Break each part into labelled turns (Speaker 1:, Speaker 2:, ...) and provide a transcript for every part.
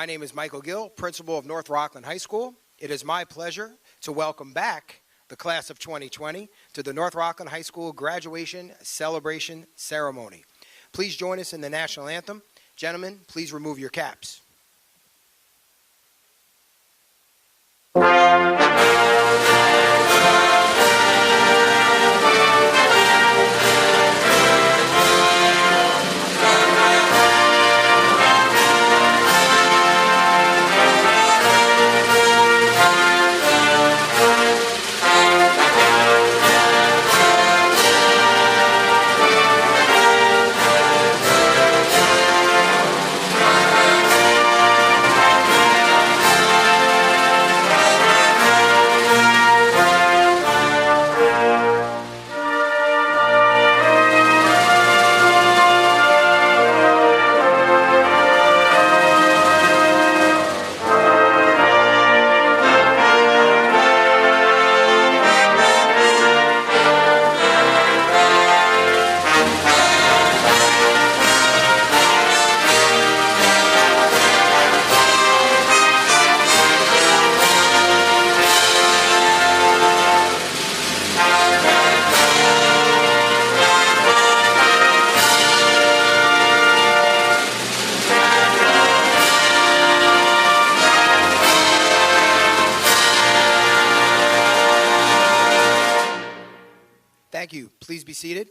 Speaker 1: My name is Michael Gill, principal of North Rockland High School. It is my pleasure to welcome back the class of 2020 to the North Rockland High School graduation celebration ceremony. Please join us in the national anthem. Gentlemen, please remove your caps. Thank you. Please be seated.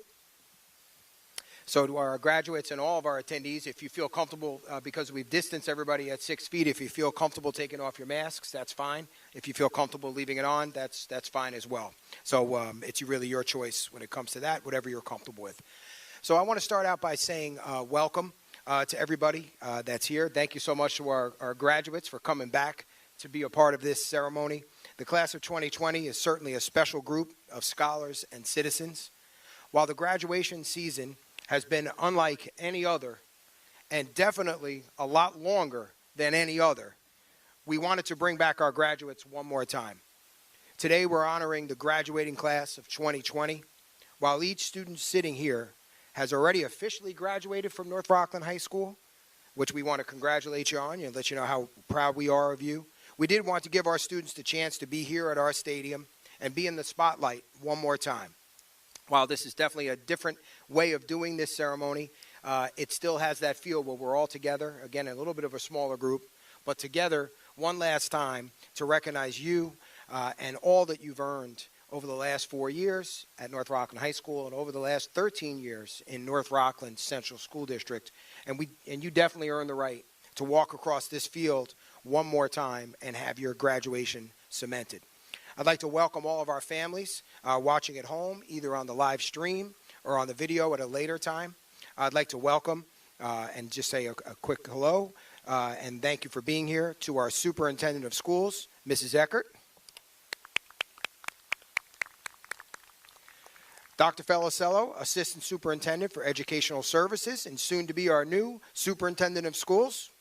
Speaker 1: So to our graduates and all of our attendees, if you feel comfortable, because we've distanced everybody at 6 feet, if you feel comfortable taking off your masks, that's fine. If you feel comfortable leaving it on, that's fine as well. So it's really your choice when it comes to that, whatever you're comfortable with. So I want to start out by saying welcome to everybody that's here. Thank you so much to our graduates for coming back to be a part of this ceremony. The class of 2020 is certainly a special group of scholars and citizens. While the graduation season has been unlike any other, and definitely a lot longer than any other, we wanted to bring back our graduates one more time. Today we're honoring the graduating class of 2020. While each student sitting here has already officially graduated from North Rockland High School, which we want to congratulate you on and let you know how proud we are of you, we did want to give our students the chance to be here at our stadium and be in the spotlight one more time. While this is definitely a different way of doing this ceremony, it still has that feel where we're all together, again, a little bit of a smaller group, but together one last time to recognize you and all that you've earned over the last 4 years at North Rockland High School and over the last 13 years in North Rockland Central School District. And you definitely earned the right to walk across this field one more time and have your graduation cemented. I'd like to welcome all of our families watching at home, either on the live stream or on the video at a later time. I'd like to welcome and just say a quick hello and thank you for being here to our Superintendent of Schools, Mrs. Eckert. Dr. Felicello, Assistant Superintendent for Educational Services and soon to be our new Superintendent of Schools.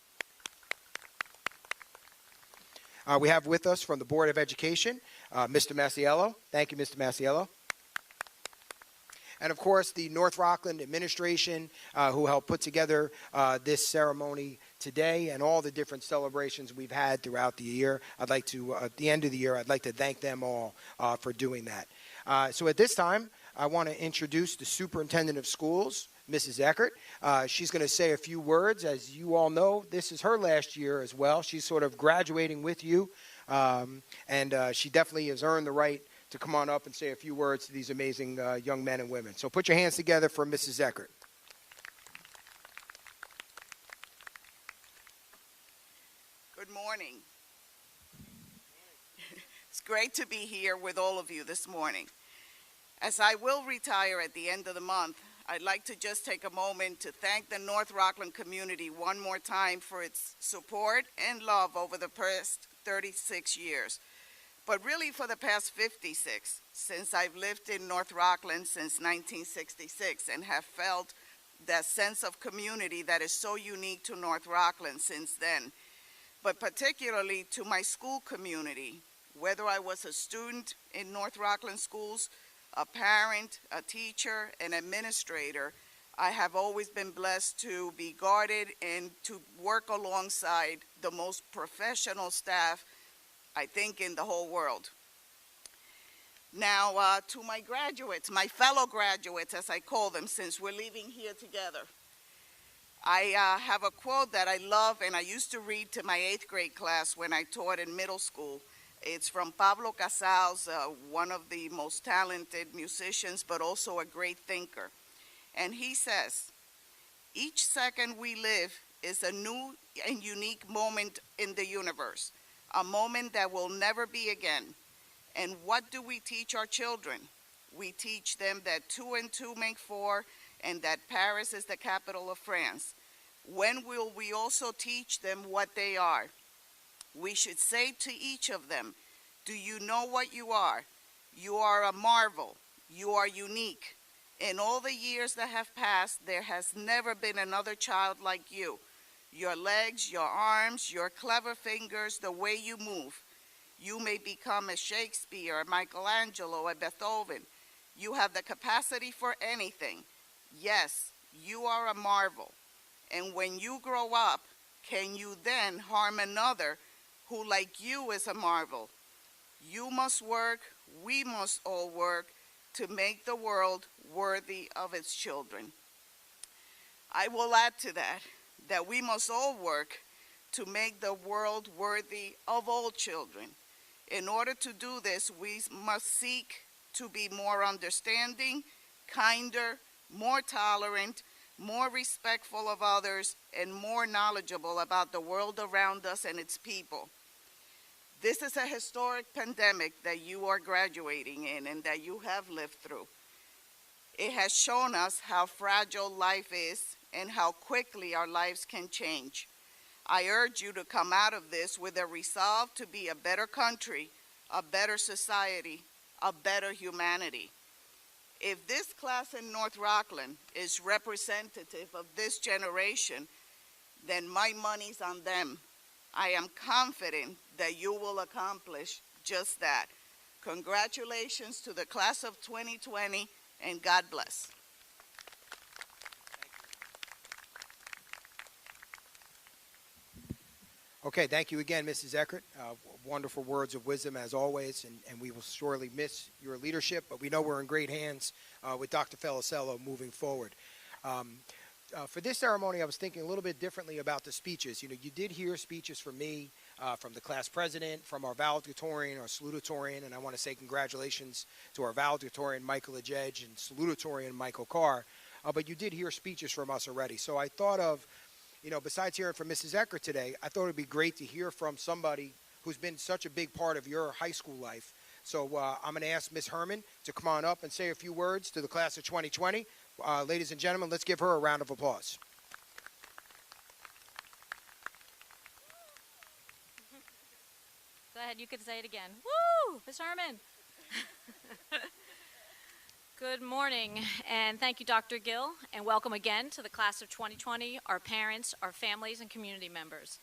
Speaker 1: We have with us from the Board of Education, Mr. Masiello. Thank you, Mr. Masiello. And, of course, the North Rockland administration who helped put together this ceremony today and all the different celebrations we've had throughout the year. I'd like to, at the end of the year, I'd like to thank them all for doing that. So at this time, I want to introduce the Superintendent of Schools, Mrs. Eckert. She's going to say a few words. As you all know, this is her last year as well. She's sort of graduating with you, and she definitely has earned the right to come on up and say a few words to these amazing young men and women. So put your hands together for Mrs. Eckert.
Speaker 2: Good morning. It's great to be here with all of you this morning. As I will retire at the end of the month, I'd like to just take a moment to thank the North Rockland community one more time for its support and love over the past 36 years, but really for the past 56, since I've lived in North Rockland since 1966 and have felt that sense of community that is so unique to North Rockland since then, but particularly to my school community, whether I was a student in North Rockland schools, a parent, a teacher, an administrator, I have always been blessed to be guarded and to work alongside the most professional staff, I think, in the whole world. Now, to my graduates, my fellow graduates, as I call them, since we're leaving here together, I have a quote that I love, and I used to read to my 8th grade class when I taught in middle school. It's from Pablo Casals, one of the most talented musicians, but also a great thinker. And he says, "Each second we live is a new and unique moment in the universe, a moment that will never be again. And what do we teach our children? We teach them that 2 and 2 make 4 and that Paris is the capital of France. When will we also teach them what they are? We should say to each of them, 'Do you know what you are? You are a marvel. You are unique. In all the years that have passed, there has never been another child like you. Your legs, your arms, your clever fingers, the way you move. You may become a Shakespeare, a Michelangelo, a Beethoven. You have the capacity for anything. Yes, you are a marvel. And when you grow up, can you then harm another who, like you, is a marvel? You must work, we must all work to make the world worthy of its children.'" I will add to that we must all work to make the world worthy of all children. In order to do this, we must seek to be more understanding, kinder, more tolerant, more respectful of others, and more knowledgeable about the world around us and its people. This is a historic pandemic that you are graduating in and that you have lived through. It has shown us how fragile life is and how quickly our lives can change. I urge you to come out of this with a resolve to be a better country, a better society, a better humanity. If this class in North Rockland is representative of this generation, then my money's on them. I am confident that you will accomplish just that. Congratulations to the class of 2020, and God bless.
Speaker 1: Okay, thank you again, Mrs. Eckert. Wonderful words of wisdom as always, and we will sorely miss your leadership, but we know we're in great hands with Dr. Felicello moving forward. For this ceremony, I was thinking a little bit differently about the speeches. You know, you did hear speeches from me, from the class president, from our valedictorian, our salutatorian, and I want to say congratulations to our valedictorian, Michael Ajej, and salutatorian, Michael Carr. But you did hear speeches from us already. So I thought of, you know, besides hearing from Mrs. Eckert today, I thought it would be great to hear from somebody who's been such a big part of your high school life. So I'm going to ask Ms. Herman to come on up and say a few words to the class of 2020. Ladies and gentlemen, let's give her a round of applause.
Speaker 3: Go ahead, you could say it again. Woo! Ms. Herman. Good morning, and thank you, Dr. Gill, and welcome again to the class of 2020, our parents, our families, and community members.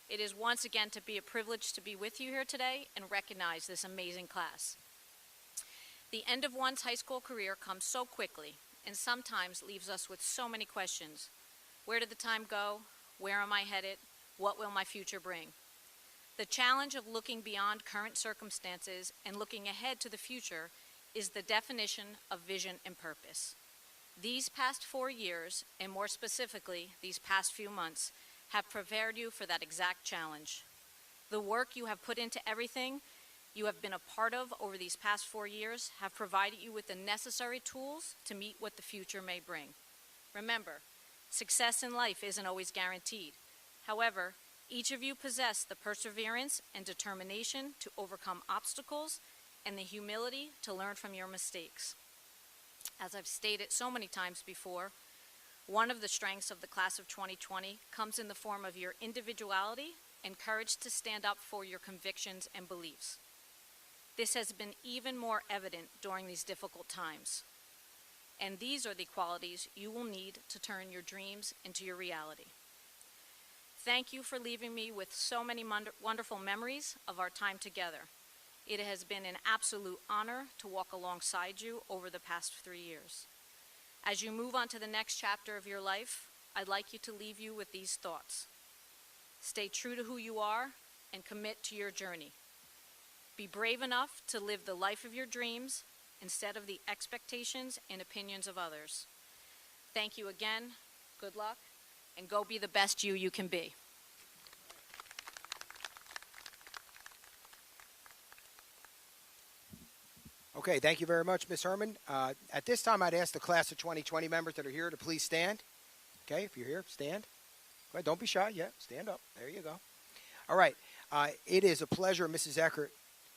Speaker 3: It is once again to be a privilege to be with you here today and recognize this amazing class. The end of one's high school career comes so quickly and sometimes leaves us with so many questions. Where did the time go? Where am I headed? What will my future bring? The challenge of looking beyond current circumstances and looking ahead to the future is the definition of vision and purpose. These past 4 years, and more specifically, these past few months, have prepared you for that exact challenge. The work you have put into everything you have been a part of over these past 4 years have provided you with the necessary tools to meet what the future may bring. Remember, success in life isn't always guaranteed. However, each of you possess the perseverance and determination to overcome obstacles and the humility to learn from your mistakes. As I've stated so many times before, one of the strengths of the class of 2020 comes in the form of your individuality and courage to stand up for your convictions and beliefs. This has been even more evident during these difficult times. And these are the qualities you will need to turn your dreams into your reality. Thank you for leaving me with so many wonderful memories of our time together. It has been an absolute honor to walk alongside you over the past 3 years. As you move on to the next chapter of your life, I'd like you to leave you with these thoughts. Stay true to who you are and commit to your journey. Be brave enough to live the life of your dreams instead of the expectations and opinions of others. Thank you again, good luck, and go be the best you can be.
Speaker 1: Okay, thank you very much, Ms. Herman. At this time, I'd ask the class of 2020 members that are here to please stand. Okay, if you're here, stand. Go ahead, don't be shy. Yeah, stand up. There you go. All right. It is a pleasure, Mrs. Eckert,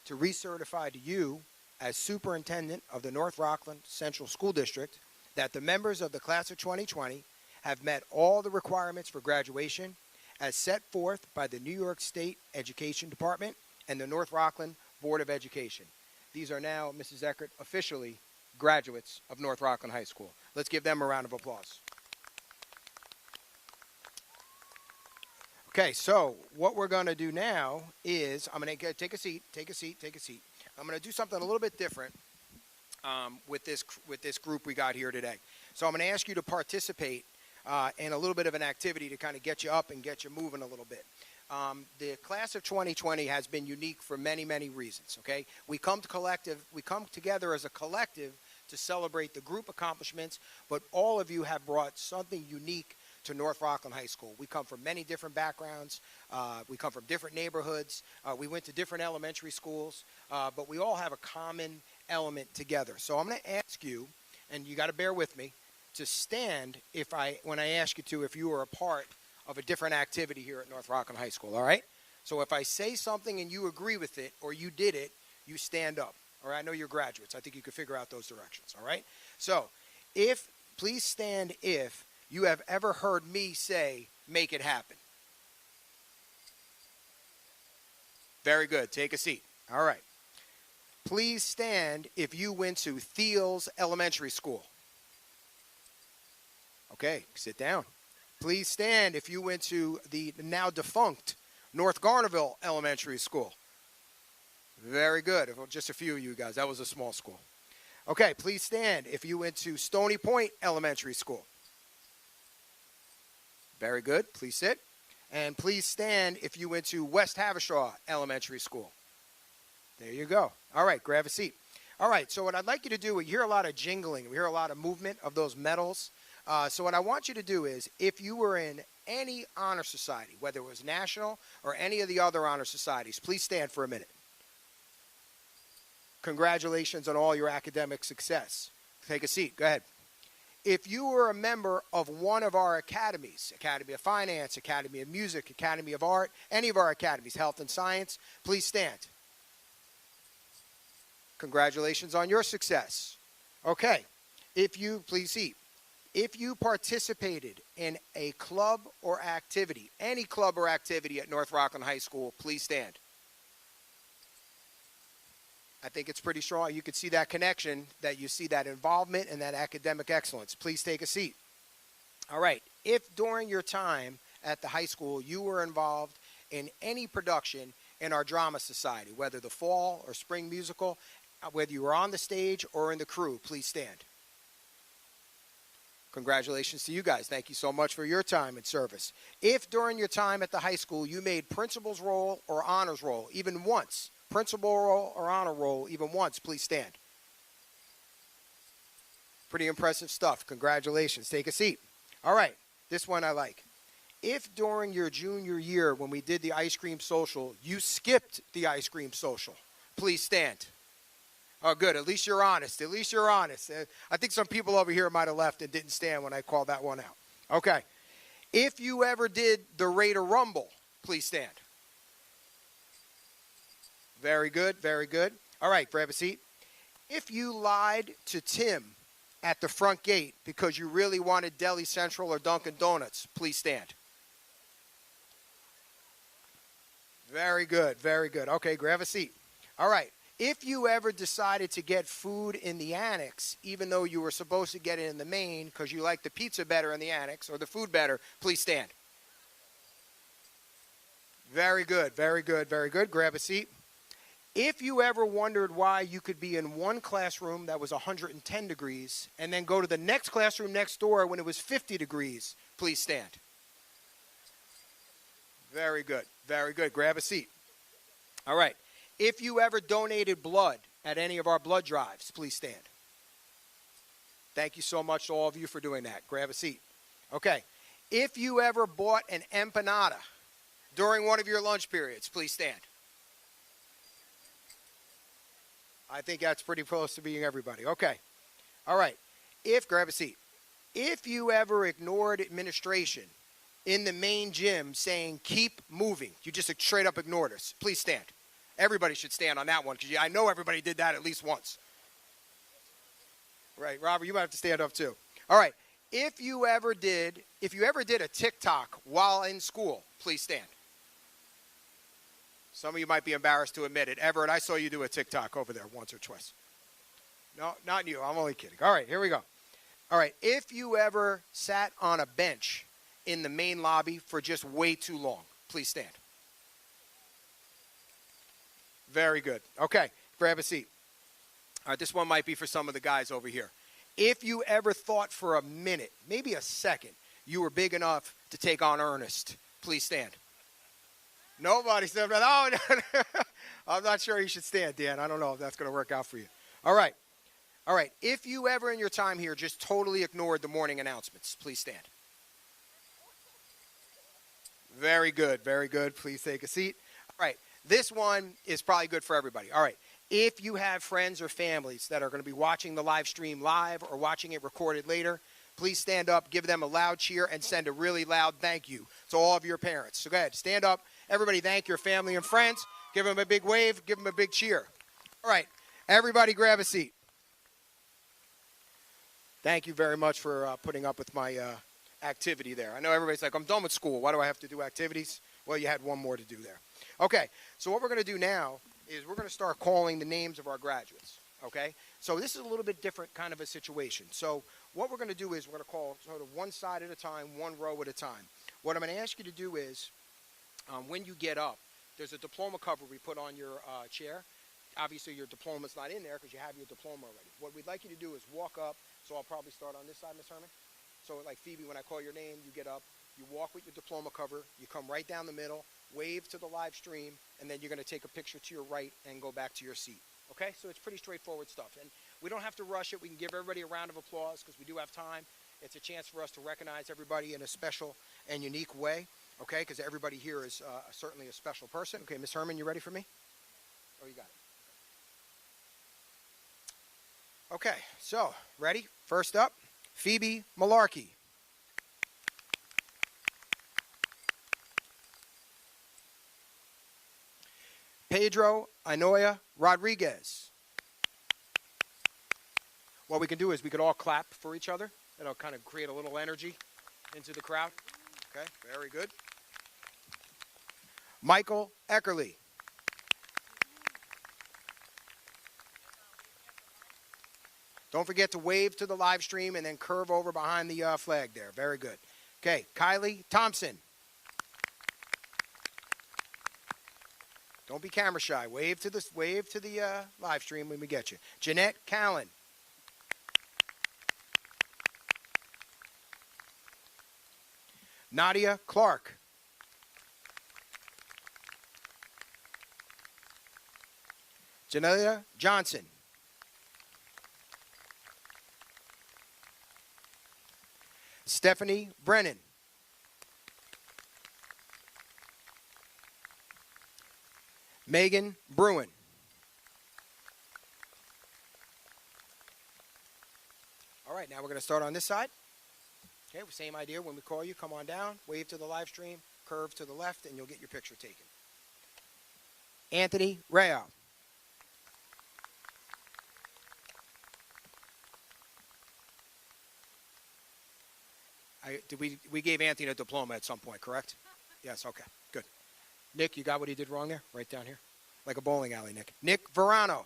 Speaker 1: to recertify to you as superintendent of the North Rockland Central School District that the members of the class of 2020 have met all the requirements for graduation as set forth by the New York State Education Department and the North Rockland Board of Education. These are now, Mrs. Eckert, officially graduates of North Rockland High School. Let's give them a round of applause. Okay, so what we're going to do now is I'm going to take a seat. I'm going to do something a little bit different with this group we got here today. So I'm going to ask you to participate in a little bit of an activity to kind of get you up and get you moving a little bit. The class of 2020 has been unique for many, many reasons, okay? We come together as a collective to celebrate the group accomplishments, but all of you have brought something unique to North Rockland High School. We come from many different backgrounds. We come from different neighborhoods. We went to different elementary schools, but we all have a common element together. So I'm going to ask you, and you got to bear with me, to stand when I ask you to, if you are a part of a different activity here at North Rockland High School, all right? So if I say something and you agree with it or you did it, you stand up. All right, I know you're graduates. I think you can figure out those directions, all right? So please stand if you have ever heard me say, make it happen. Very good. Take a seat. All right. Please stand if you went to Thiel's Elementary School. Okay, sit down. Please stand if you went to the now defunct North Garnerville Elementary School. Very good. Just a few of you guys. That was a small school. Okay, please stand if you went to Stony Point Elementary School. Very good. Please sit. And please stand if you went to West Havershaw Elementary School. There you go. All right, grab a seat. All right, so what I'd like you to do, we hear a lot of jingling. We hear a lot of movement of those medals. So what I want you to do is, if you were in any honor society, whether it was national or any of the other honor societies, please stand for a minute. Congratulations on all your academic success. Take a seat. Go ahead. If you were a member of one of our academies, Academy of Finance, Academy of Music, Academy of Art, any of our academies, Health and Science, please stand. Congratulations on your success. Okay. Please seat. If you participated in a club or activity, any club or activity at North Rockland High School, please stand. I think it's pretty strong. You can see that connection, that you see that involvement and that academic excellence. Please take a seat. All right. If during your time at the high school you were involved in any production in our drama society, whether the fall or spring musical, whether you were on the stage or in the crew, please stand. Congratulations to you guys. Thank you so much for your time and service. If during your time at the high school you made principal's roll or honors roll, even once, principal roll or honor roll, even once, please stand. Pretty impressive stuff. Congratulations. Take a seat. All right. This one I like. If during your junior year when we did the ice cream social, you skipped the ice cream social, please stand. Oh, good. At least you're honest. At least you're honest. I think some people over here might have left and didn't stand when I called that one out. Okay. If you ever did the Raider Rumble, please stand. Very good. Very good. All right. Grab a seat. If you lied to Tim at the front gate because you really wanted Deli Central or Dunkin' Donuts, please stand. Very good. Very good. Okay. Grab a seat. All right. If you ever decided to get food in the annex, even though you were supposed to get it in the main because you like the pizza better in the annex or the food better, please stand. Very good, very good, very good. Grab a seat. If you ever wondered why you could be in one classroom that was 110 degrees and then go to the next classroom next door when it was 50 degrees, please stand. Very good. Very good. Grab a seat. All right. If you ever donated blood at any of our blood drives, please stand. Thank you so much to all of you for doing that. Grab a seat. Okay. If you ever bought an empanada during one of your lunch periods, please stand. I think that's pretty close to being everybody. Okay. All right. Grab a seat. If you ever ignored administration in the main gym saying, keep moving, you just straight up ignored us, please stand. Everybody should stand on that one because I know everybody did that at least once. Right, Robert, you might have to stand up too. All right. If you ever did a TikTok while in school, please stand. Some of you might be embarrassed to admit it. Everett, I saw you do a TikTok over there once or twice. No, not you. I'm only kidding. All right, here we go. All right. If you ever sat on a bench in the main lobby for just way too long, please stand. Very good. Okay, grab a seat. All right, this one might be for some of the guys over here. If you ever thought for a minute, maybe a second, you were big enough to take on Ernest, please stand. Nobody said that. Oh, no. I'm not sure you should stand, Dan. I don't know if that's going to work out for you. All right. All right. If you ever in your time here just totally ignored the morning announcements, please stand. Very good. Very good. Please take a seat. All right. This one is probably good for everybody. All right. If you have friends or families that are going to be watching the live stream live or watching it recorded later, please stand up, give them a loud cheer, and send a really loud thank you to all of your parents. So go ahead. Stand up. Everybody thank your family and friends. Give them a big wave. Give them a big cheer. All right. Everybody grab a seat. Thank you very much for putting up with my activity there. I know everybody's like, I'm done with school. Why do I have to do activities? Well, you had one more to do there. Okay. So what we're going to do now is we're going to start calling the names of our graduates, okay? So this is a little bit different kind of a situation. So what we're going to do is we're going to call sort of one side at a time, one row at a time. What I'm going to ask you to do is when you get up, there's a diploma cover we put on your chair. Obviously, your diploma's not in there because you have your diploma already. What we'd like you to do is walk up. So I'll probably start on this side, Ms. Herman. So like Phoebe, when I call your name, you get up, you walk with your diploma cover, you come right down the middle, wave to the live stream, and then you're going to take a picture to your right and go back to your seat. Okay? So it's pretty straightforward stuff. And we don't have to rush it. We can give everybody a round of applause because we do have time. It's a chance for us to recognize everybody in a special and unique way. Okay? Because everybody here is certainly a special person. Okay, Ms. Herman, you ready for me? Oh, you got it. Okay, so ready? First up, Phoebe Malarkey. Pedro Inoya Rodriguez. What we can do is we could all clap for each other. It'll kind of create a little energy into the crowd. Okay, very good. Michael Eckerly. Don't forget to wave to the live stream and then curve over behind the flag there. Very good. Okay, Kylie Thompson. Don't be camera shy. Wave to the live stream when we get you. Jeanette Callen. Nadia Clark. Janelia Johnson. Stephanie Brennan. Megan Bruin. All right, now we're going to start on this side. Okay, same idea. When we call you, come on down, wave to the live stream, curve to the left, and you'll get your picture taken. Anthony Rao. We gave Anthony a diploma at some point, correct? Yes, okay, good. Nick, you got what he did wrong there? Right down here? Like a bowling alley, Nick. Nick Verano.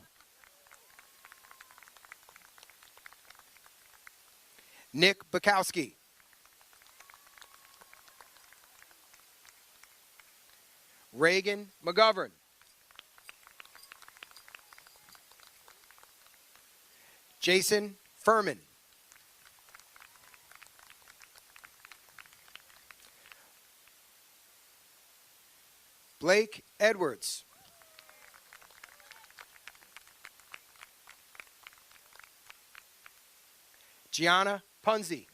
Speaker 1: Nick Bukowski. Reagan McGovern. Jason Furman. Blake Edwards. Gianna Punzi.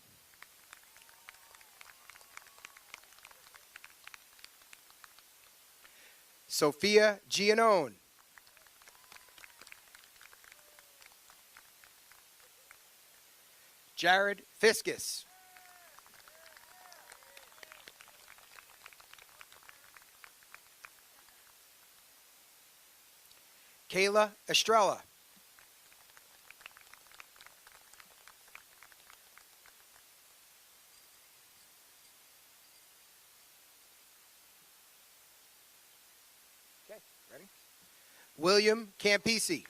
Speaker 1: Sophia Giannone. Jared Fiskus. Kayla Estrella. Okay, ready? William Campisi.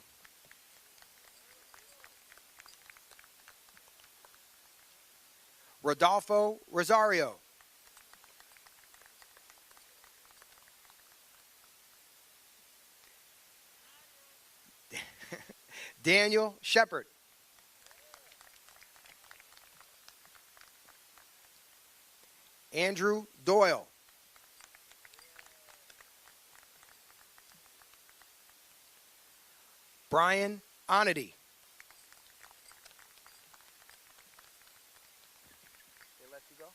Speaker 1: Rodolfo Rosario. Daniel Shepard. Andrew Doyle. Brian Onity. They let you go?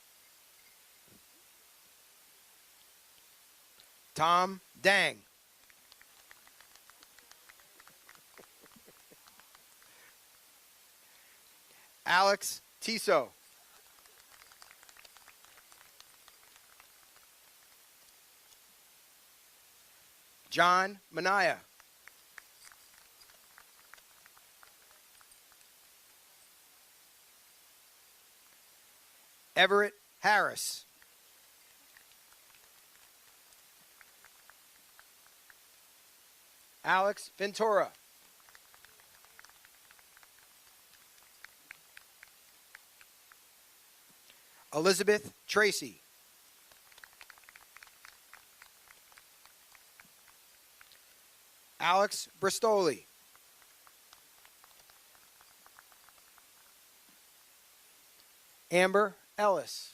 Speaker 1: Tom Dang. Alex Tiso. John Manaya. Everett Harris. Alex Ventura. Elizabeth Tracy. Alex Bristoli. Amber Ellis.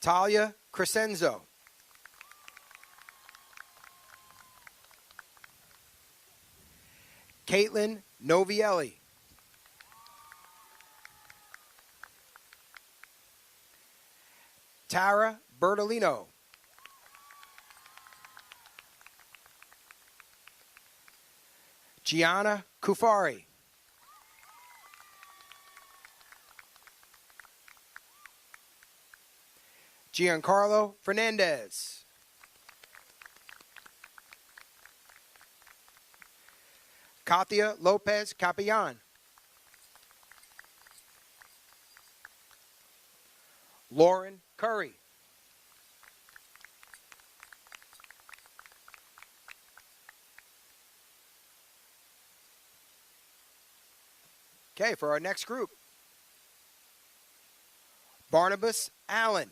Speaker 1: Talia Crescenzo. Caitlin Novielli. Tara Bertolino. Gianna Kufari. Giancarlo Fernandez. Katia Lopez Capellan. Lauren Curry. Okay, for our next group, Barnabas Allen.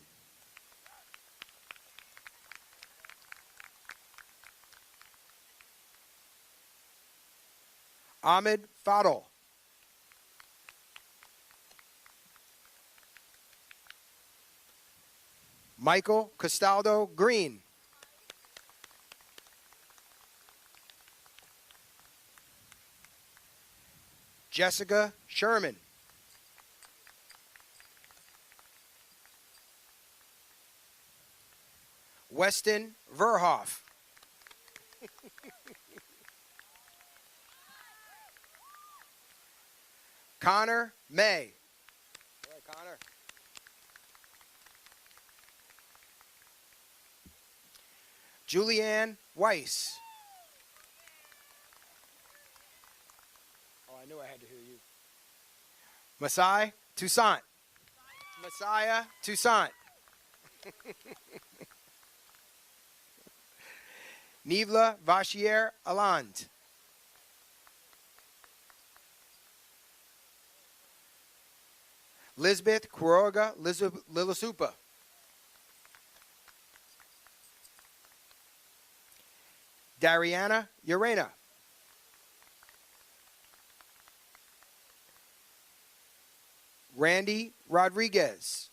Speaker 1: Ahmed Fadl. Michael Castaldo Green. Jessica Sherman. Weston Verhoff. Connor May. All right, Connor. Julianne Weiss. Oh, I knew I had to hear you. Masai Toussaint. Messiah Toussaint. Nivla Vachier Aland. Lisbeth Quiroga Lilisupa. Dariana Urena. Randy Rodriguez.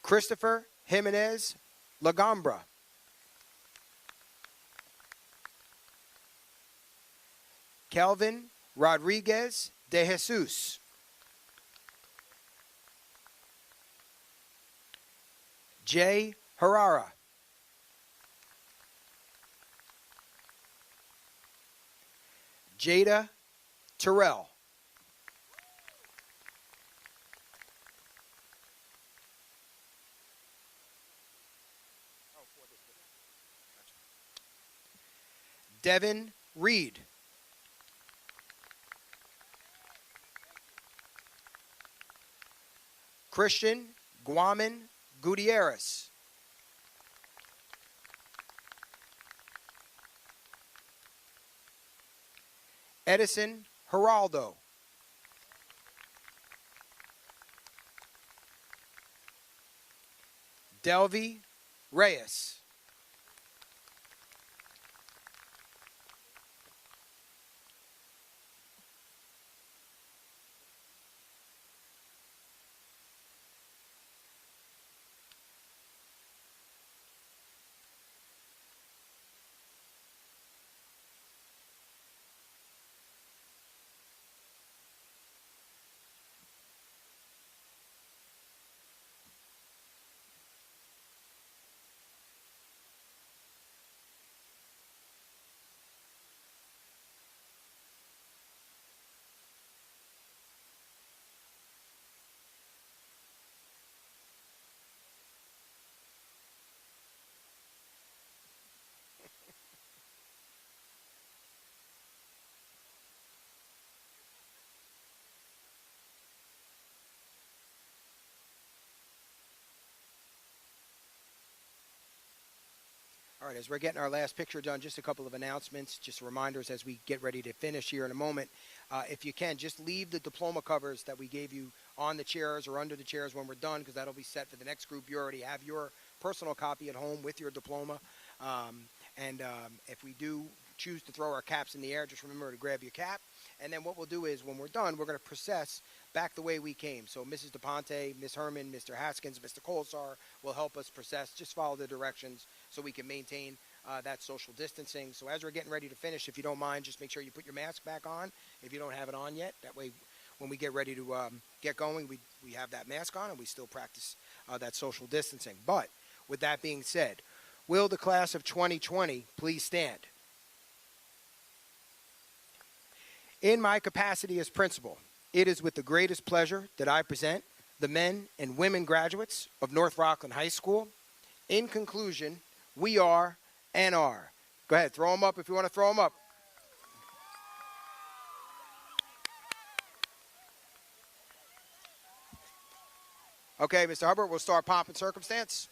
Speaker 1: Christopher Jimenez Lagambra. Kelvin Rodriguez de Jesus. Jay Herrera. Jada Terrell. Devin Reed. Christian Guaman Gutierrez. Edison Geraldo. Delvi Reyes. All right, as we're getting our last picture done, just a couple of announcements, just reminders as we get ready to finish here in a moment. If you can, just leave the diploma covers that we gave you on the chairs or under the chairs when we're done, because that'll be set for the next group. You already have your personal copy at home with your diploma. If we do choose to throw our caps in the air, just remember to grab your cap. And then what we'll do is when we're done, we're going to process back the way we came. So Mrs. DePonte, Ms. Herman, Mr. Haskins, Mr. Colsar will help us process. Just follow the directions so we can maintain that social distancing. So as we're getting ready to finish, if you don't mind, just make sure you put your mask back on if you don't have it on yet. That way when we get ready to get going, we have that mask on and we still practice that social distancing. But with that being said, will the class of 2020 please stand? In my capacity as principal, it is with the greatest pleasure that I present the men and women graduates of North Rockland High School. In conclusion, we are and are. Go ahead, throw them up if you want to throw them up. Okay, Mr. Hubbard, we'll start pomp and circumstance.